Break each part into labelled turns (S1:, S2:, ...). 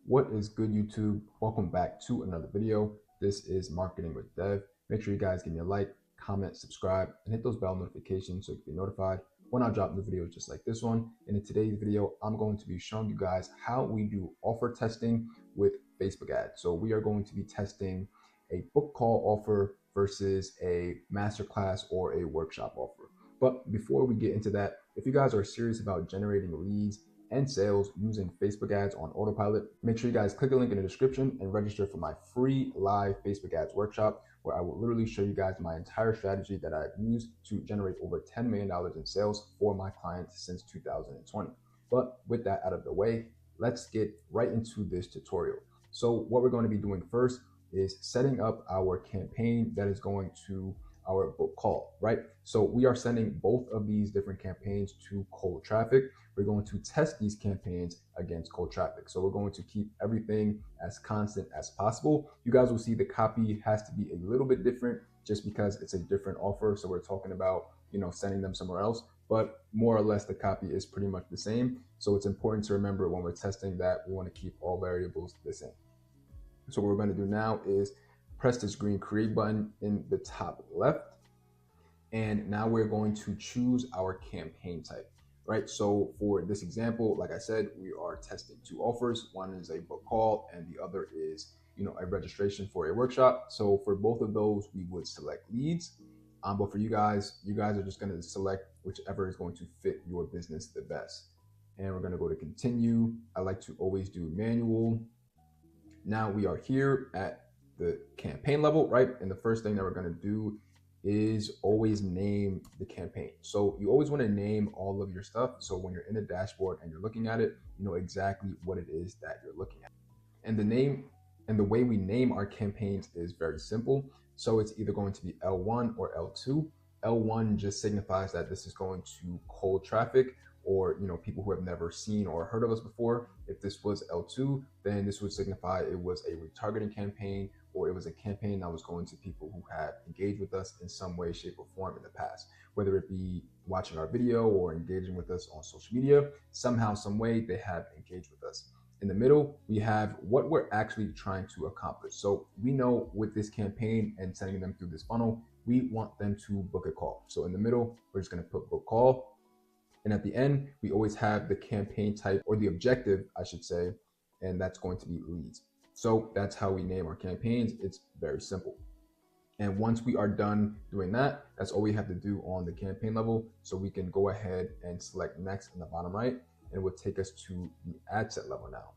S1: What is good, YouTube? Welcome back to another video. This is Marketing with Dev. Make sure you guys give me a like, comment, subscribe, and hit those bell notifications so you can be notified when I drop new videos just like this one. And in today's video, I'm going to be showing you guys how we do offer testing with Facebook ads. So we are going to be testing a book call offer versus a masterclass or a workshop offer. But before we get into that, if you guys are serious about generating leads and sales using Facebook ads on autopilot, make sure you guys click the link in the description and register for my free live Facebook ads workshop, where I will literally show you guys my entire strategy that I've used to generate over $10 million in sales for my clients since 2020. But with that out of the way, let's get right into this tutorial. So what we're going to be doing first is setting up our campaign that is going to our book call, right? So we are sending both of these different campaigns to cold traffic. We're going to test these campaigns against cold traffic. So we're going to keep everything as constant as possible. You guys will see the copy has to be a little bit different just because it's a different offer. So we're talking about, sending them somewhere else, but more or less the copy is pretty much the same. So it's important to remember when we're testing that we want to keep all variables the same. So what we're going to do now is press this green create button in the top left. And now we're going to choose our campaign type, right? So for this example, like I said, we are testing two offers. One is a book call and the other is, a registration for a workshop. So for both of those, we would select leads. But for you guys are just going to select whichever is going to fit your business the best. And we're going to go to continue. I like to always do manual. Now we are here at the campaign level, right? And the first thing that we're going to do is always name the campaign. So you always want to name all of your stuff. So when you're in the dashboard and you're looking at it, you know exactly what it is that you're looking at. And the name and the way we name our campaigns is very simple. So it's either going to be L1 or L2. L1 just signifies that this is going to cold traffic, or people who have never seen or heard of us before. If this was L2, then this would signify it was a retargeting campaign, or it was a campaign that was going to people who had engaged with us in some way, shape, or form in the past, whether it be watching our video or engaging with us on social media. Somehow, some way they have engaged with us. In the middle, we have what we're actually trying to accomplish. So we know with this campaign and sending them through this funnel, we want them to book a call. So in the middle, we're just going to put book call. And at the end, we always have the campaign type, or the objective, I should say, and that's going to be leads. So that's how we name our campaigns. It's very simple. And once we are done doing that, that's all we have to do on the campaign level. So we can go ahead and select next in the bottom right, and it will take us to the ad set level now.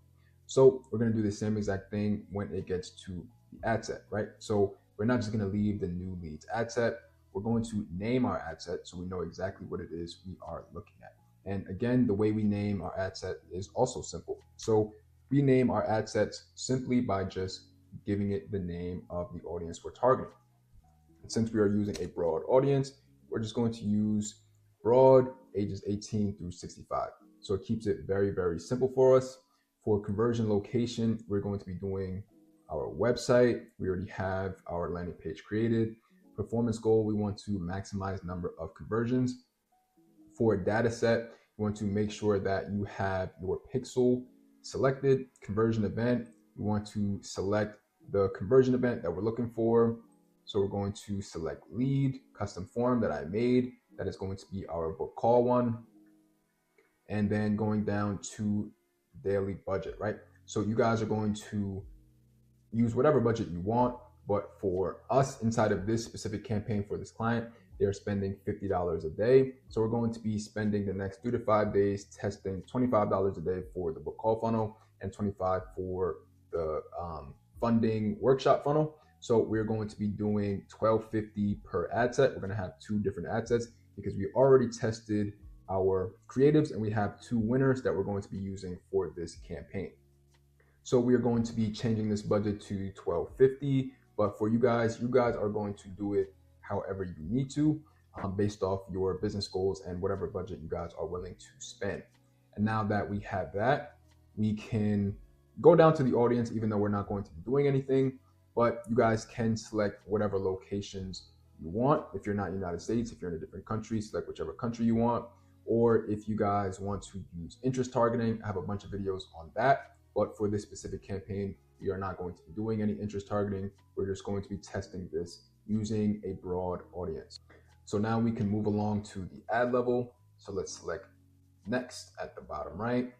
S1: So we're going to do the same exact thing when it gets to the ad set, right? So we're not just going to leave the new leads ad set. We're going to name our ad set so we know exactly what it is we are looking at. And again, the way we name our ad set is also simple. So we name our ad sets simply by just giving it the name of the audience we're targeting. And since we are using a broad audience, we're just going to use broad, ages 18 through 65. So it keeps it very, very simple for us. For conversion location, we're going to be doing our website. We already have our landing page created. Performance goal, we want to maximize number of conversions. For a data set, you want to make sure that you have your pixel selected. Conversion event, we want to select the conversion event that we're looking for. So we're going to select lead, custom form that I made. That is going to be our book call one. And then going down to daily budget, right? So you guys are going to use whatever budget you want. But for us inside of this specific campaign for this client, they're spending $50 a day. So we're going to be spending the next 3 to 5 days testing $25 a day for the book call funnel and $25 for the funding workshop funnel. So we're going to be doing $12.50 per ad set. We're going to have 2 different ad sets because we already tested our creatives and we have 2 winners that we're going to be using for this campaign. So we are going to be changing this budget to $12.50. But for you guys are going to do it however you need to, based off your business goals and whatever budget you guys are willing to spend. And now that we have that, we can go down to the audience, even though we're not going to be doing anything, but you guys can select whatever locations you want. If you're not in the United States, if you're in a different country, select whichever country you want. Or if you guys want to use interest targeting, I have a bunch of videos on that. But for this specific campaign, we are not going to be doing any interest targeting. We're just going to be testing this using a broad audience. So now we can move along to the ad level. So let's select next at the bottom right.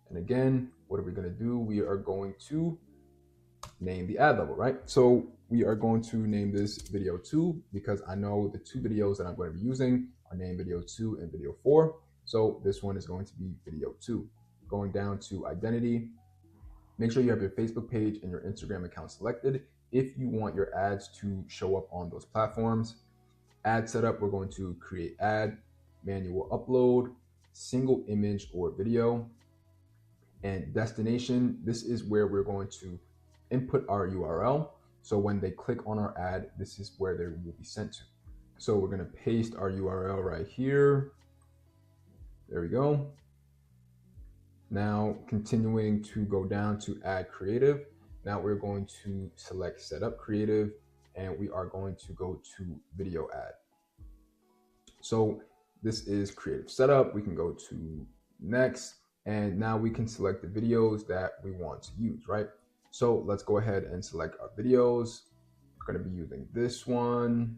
S1: And again, what are we going to do? We are going to name the ad level, right? So we are going to name this video 2 because I know the 2 videos that I'm going to be using are named video 2 and video 4. So this one is going to be video 2. Going down to identity, make sure you have your Facebook page and your Instagram account selected if you want your ads to show up on those platforms. Ad setup, we're going to create ad, manual upload, single image or video. And destination, this is where we're going to input our URL. So when they click on our ad, this is where they will be sent to. So we're going to paste our URL right here. There we go. Now continuing to go down to add creative. Now we're going to select setup creative and we are going to go to video ad. So this is creative setup. We can go to next and now we can select the videos that we want to use, right? So let's go ahead and select our videos. We're going to be using this one.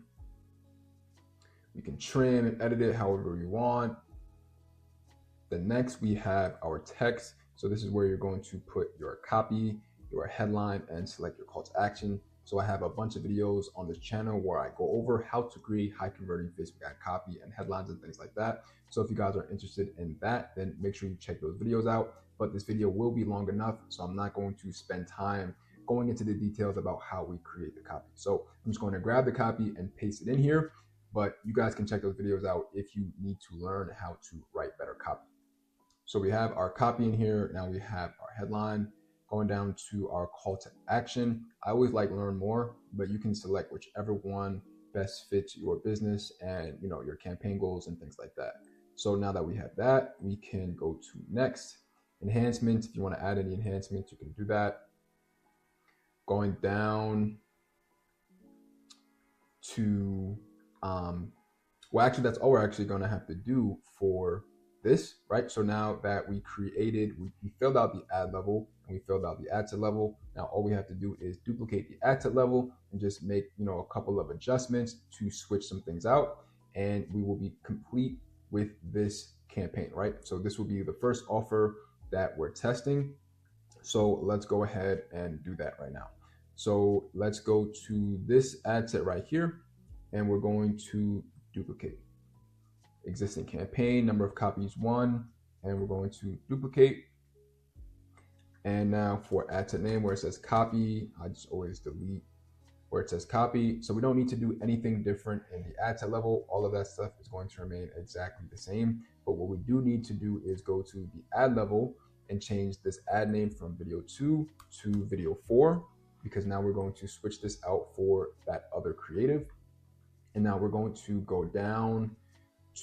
S1: We can trim and edit it however you want. Then next we have our text. So this is where you're going to put your copy, your headline, and select your call to action. So I have a bunch of videos on this channel where I go over how to create high converting Facebook ad copy and headlines and things like that. So if you guys are interested in that, then make sure you check those videos out. But this video will be long enough, so I'm not going to spend time going into the details about how we create the copy. So I'm just going to grab the copy and paste it in here, but you guys can check those videos out if you need to learn how to write better copy. So we have our copy in here. Now we have our headline. Going down to our call to action. I always like learn more, but you can select whichever one best fits your business and your campaign goals and things like that. So now that we have that, we can go to next. Enhancements. If you want to add any enhancements, you can do that. Going down to well, actually that's all we're actually going to have to do for this, right? So now that we filled out the ad level and we filled out the ad set level. Now all we have to do is duplicate the ad set level and just make a couple of adjustments to switch some things out, and we will be complete with this campaign, right? So this will be the first offer that we're testing. So let's go ahead and do that right now. So let's go to this ad set right here, and we're going to duplicate existing campaign, number of copies 1, and we're going to duplicate. And now for ad set name, where it says copy, I just always delete where it says copy. So we don't need to do anything different in the ad set level. All of that stuff is going to remain exactly the same. But what we do need to do is go to the ad level and change this ad name from video 2 to video 4, because now we're going to switch this out for that other creative. And now we're going to go down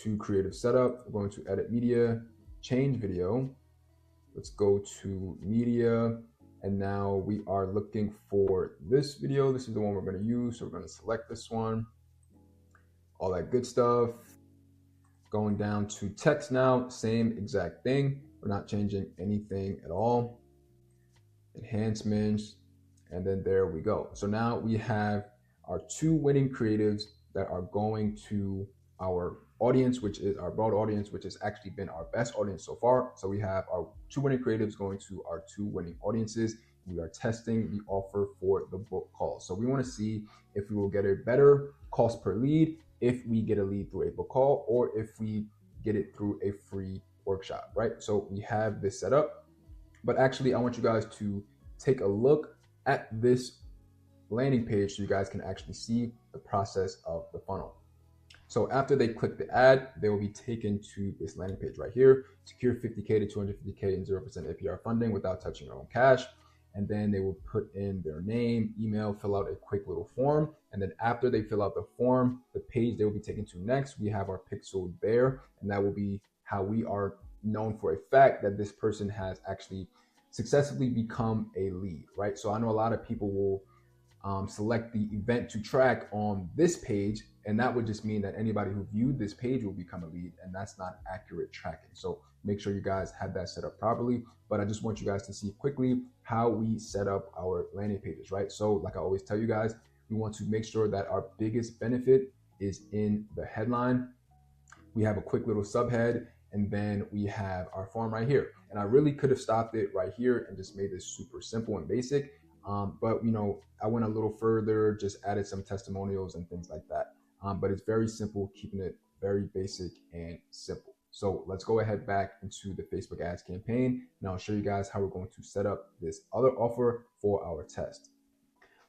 S1: to creative setup. We're going to edit media, change video. Let's go to media. And now we are looking for this video. This is the one we're going to use. So we're going to select this one, all that good stuff. Going down to text now, same exact thing. We're not changing anything at all. Enhancements. And then there we go. So now we have our 2 winning creatives that are going to our audience, which is our broad audience, which has actually been our best audience so far. So we have our 2 winning creatives going to our 2 winning audiences. We are testing the offer for the book call. So we want to see if we will get a better cost per lead if we get a lead through a book call, or if we get it through a free workshop, right? So we have this set up, but actually I want you guys to take a look at this landing page so you guys can actually see the process of the funnel. So after they click the ad, they will be taken to this landing page right here. Secure 50K to 250K in 0% APR funding without touching your own cash. And then they will put in their name, email, fill out a quick little form. And then after they fill out the form, the page they will be taken to next, we have our pixel there. And that will be how we are known for a fact that this person has actually successfully become a lead, right? So I know a lot of people will select the event to track on this page, and that would just mean that anybody who viewed this page will become a lead, and that's not accurate tracking. So make sure you guys have that set up properly. But I just want you guys to see quickly how we set up our landing pages, right? So like I always tell you guys, we want to make sure that our biggest benefit is in the headline. We have a quick little subhead, and then we have our form right here. And I really could have stopped it right here and just made this super simple and basic. But I went a little further, just added some testimonials and things like that. But it's very simple, keeping it very basic and simple. So let's go ahead back into the Facebook ads campaign, and I'll show you guys how we're going to set up this other offer for our test.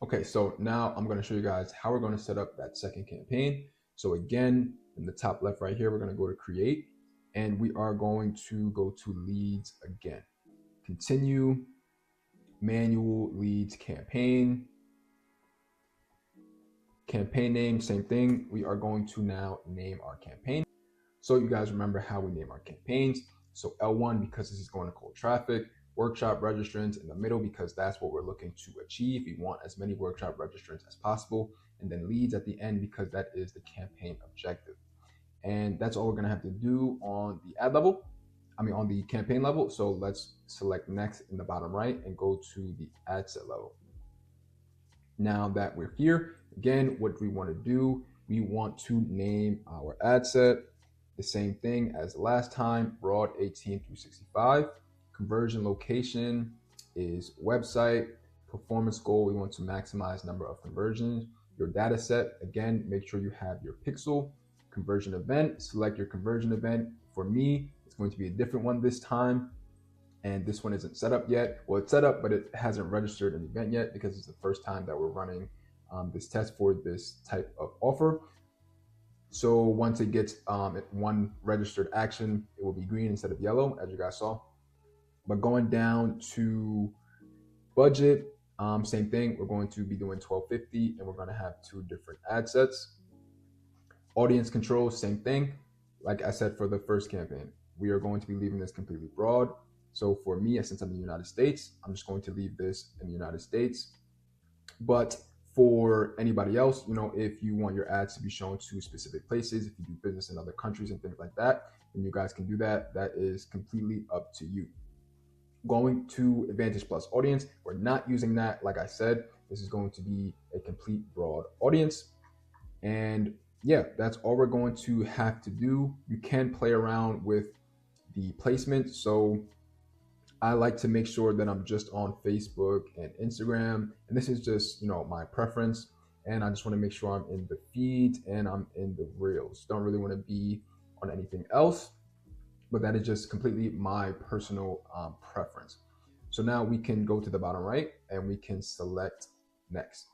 S1: Okay, so now I'm going to show you guys how we're going to set up that second campaign. So again, in the top left right here, we're going to go to create, and we are going to go to leads again. Continue, manual leads campaign. Campaign name, same thing. We are going to now name our campaign. So you guys remember how we name our campaigns. So L1 because this is going to cold traffic, workshop registrants in the middle because that's what we're looking to achieve. We want as many workshop registrants as possible, and then leads at the end because that is the campaign objective. And that's all we're going to have to do on the ad level. On the campaign level. So let's select next in the bottom right and go to the ad set level. Now that we're here, again, what we want to do, we want to name our ad set the same thing as last time, broad 18 through 65. Conversion location is website. Performance goal, we want to maximize number of conversions. Your data set, again, make sure you have your pixel. Conversion event, select your conversion event. For me, it's going to be a different one this time. And this one isn't set up yet. Well, it's set up, but it hasn't registered an event yet because it's the first time that we're running this test for this type of offer. So once it gets one registered action, it will be green instead of yellow, as you guys saw. But going down to budget, same thing. We're going to be doing $12.50, and we're going to have two different ad sets. Audience control, same thing. Like I said for the first campaign, we are going to be leaving this completely broad. So for me, since I'm in the United States, I'm just going to leave this in the United States. But for anybody else, if you want your ads to be shown to specific places, if you do business in other countries and things like that, then you guys can do that. That is completely up to you. Going to Advantage Plus audience, we're not using that. Like I said, this is going to be a complete broad audience. And yeah, that's all we're going to have to do. You can play around with the placement. So I like to make sure that I'm just on Facebook and Instagram, and this is just my preference. And I just want to make sure I'm in the feed and I'm in the reels. Don't really want to be on anything else, but that is just completely my personal preference. So now we can go to the bottom right and we can select next.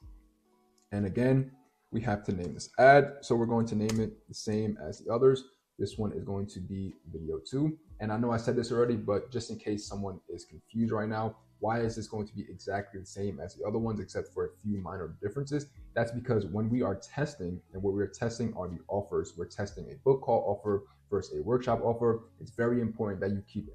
S1: And again, we have to name this ad. So we're going to name it the same as the others. This one is going to be video 2. And I know I said this already, but just in case someone is confused right now, why is this going to be exactly the same as the other ones except for a few minor differences? That's because when we are testing, and what we're testing are the offers, we're testing a book call offer versus a workshop offer. It's very important that you keep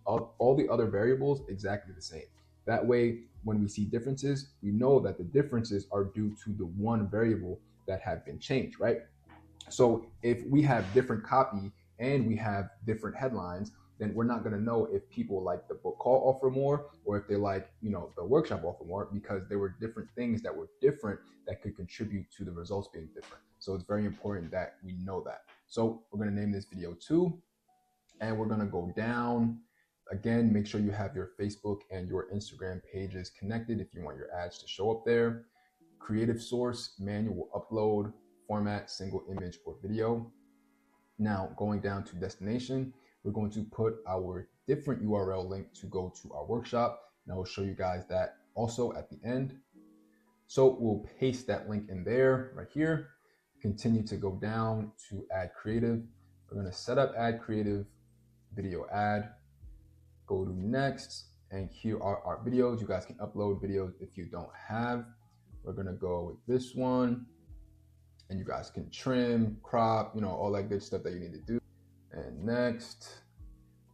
S1: all the other variables exactly the same. That way, when we see differences, we know that the differences are due to the one variable that have been changed, right? So if we have different copy and we have different headlines, then we're not going to know if people like the book call offer more or if they like, the workshop offer more, because there were different things that were different that could contribute to the results being different. So it's very important that we know that. So we're going to name this video 2, and we're going to go down. Again, make sure you have your Facebook and your Instagram pages connected if you want your ads to show up there. Creative source, manual upload, format, single image or video. Now going down to destination, we're going to put our different URL link to go to our workshop, and I will show you guys that also at the end. So we'll paste that link in there right here. Continue to go down to add creative. We're going to set up add creative video ad. Go to next, and here are our videos. You guys can upload videos if you don't have. We're going to go with this one, and you guys can trim, crop, all that good stuff that you need to do. And next,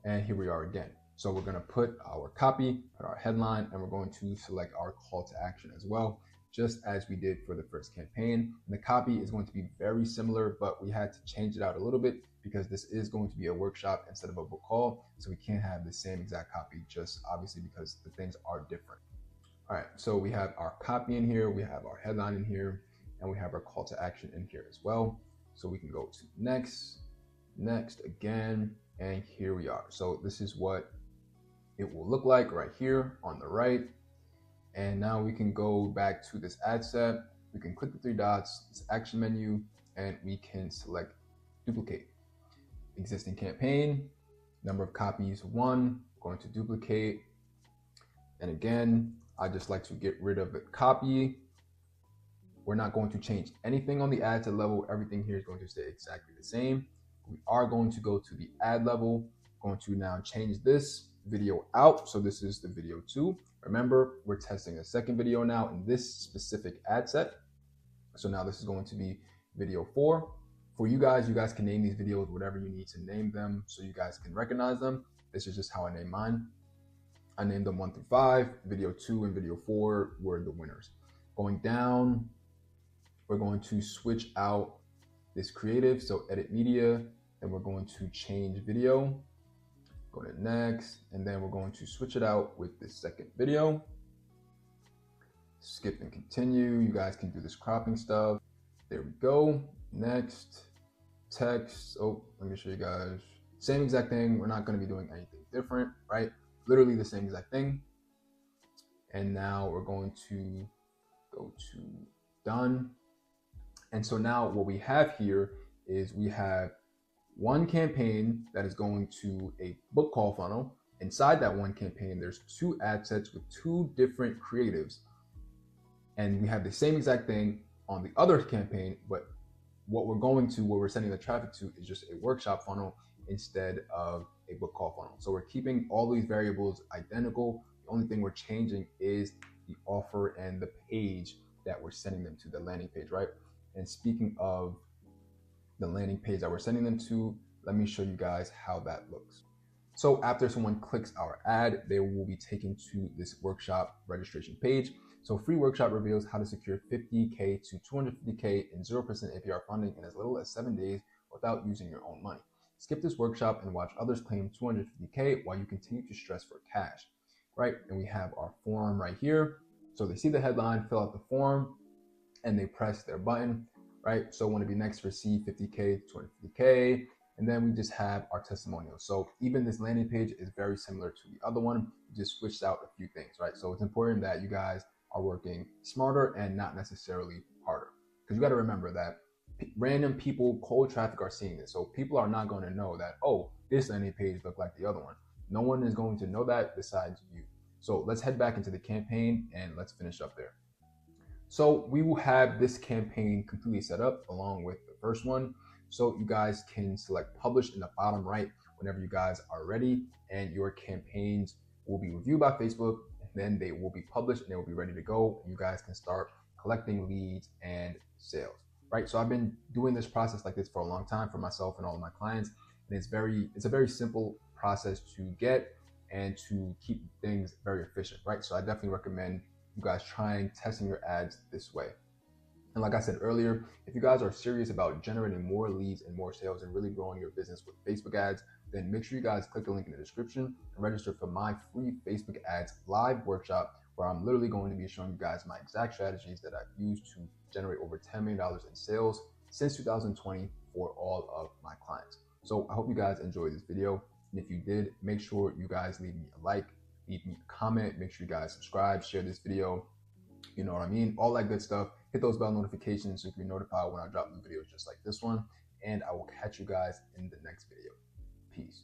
S1: and here we are again. So we're going to put our copy, put our headline, and we're going to select our call to action as well. just as we did for the first campaign. And the copy is going to be very similar, but we had to change it out a little bit because this is going to be a workshop instead of a book haul. So we can't have the same exact copy, just obviously because the things are different. All right, so we have our copy in here, we have our headline in here, and we have our call to action in here as well. So we can go to next again, and here we are. So this is what it will look like right here on the right. And now we can go back to this ad set. We can click the three dots, this action menu, and we can select duplicate. Existing campaign, number of copies 1, going to duplicate. And again, I just like to get rid of the copy. We're not going to change anything on the ad set level. Everything here is going to stay exactly the same. We are going to go to the ad level, going to now change this video out. So this is the video 2. Remember, we're testing a second video now in this specific ad set. So now this is going to be video 4. For you guys can name these videos whatever you need to name them so you guys can recognize them. This is just how I name mine. I named them 1 through 5. Video 2 and video 4 were the winners. Going down, we're going to switch out this creative. So edit media, then we're going to change video. Go to next, and then we're going to switch it out with the second video. Skip and continue. You guys can do this cropping stuff. There we go. Next, text. Oh, let me show you guys. Same exact thing. We're not going to be doing anything different, right? Literally the same exact thing. And now we're going to go to done. And so now what we have here is we have one campaign that is going to a book call funnel. Inside that one campaign, there's 2 ad sets with 2 different creatives. And we have the same exact thing on the other campaign, but what we're sending the traffic to is just a workshop funnel instead of a book call funnel. So we're keeping all these variables identical. The only thing we're changing is the offer and the page that we're sending them to, the landing page, right? And speaking of the landing page that we're sending them to, let me show you guys how that looks. So after someone clicks our ad, they will be taken to this workshop registration page. So free workshop reveals how to secure 50K to 250K in 0% APR funding in as little as 7 days without using your own money. Skip this workshop and watch others claim 250K while you continue to stress for cash, right? And we have our form right here. So they see the headline, fill out the form, and they press their button, right? So want to be next to receive 50K, 250K, and then we just have our testimonial. So even this landing page is very similar to the other one, we just switched out a few things, right? So it's important that you guys are working smarter and not necessarily harder, because you got to remember that random people, cold traffic are seeing this. So people are not going to know that, oh, this landing page looked like the other one. No one is going to know that besides you. So let's head back into the campaign and let's finish up there. So we will have this campaign completely set up along with the first one. So you guys can select publish in the bottom right whenever you guys are ready, and your campaigns will be reviewed by Facebook, and then they will be published and they will be ready to go. And you guys can start collecting leads and sales, right? So I've been doing this process like this for a long time for myself and all of my clients. And it's a very simple process to get and to keep things very efficient, right? So I definitely recommend you guys trying testing your ads this way. And like I said earlier, if you guys are serious about generating more leads and more sales and really growing your business with Facebook ads, then make sure you guys click the link in the description and register for my free Facebook ads live workshop, where I'm literally going to be showing you guys my exact strategies that I've used to generate over $10 million in sales since 2020 for all of my clients. So I hope you guys enjoyed this video. And if you did, make sure you guys leave me a like, leave me a comment, make sure you guys subscribe, share this video, you know what I mean? All that good stuff. Hit those bell notifications so you can be notified when I drop new videos just like this one. And I will catch you guys in the next video. Peace.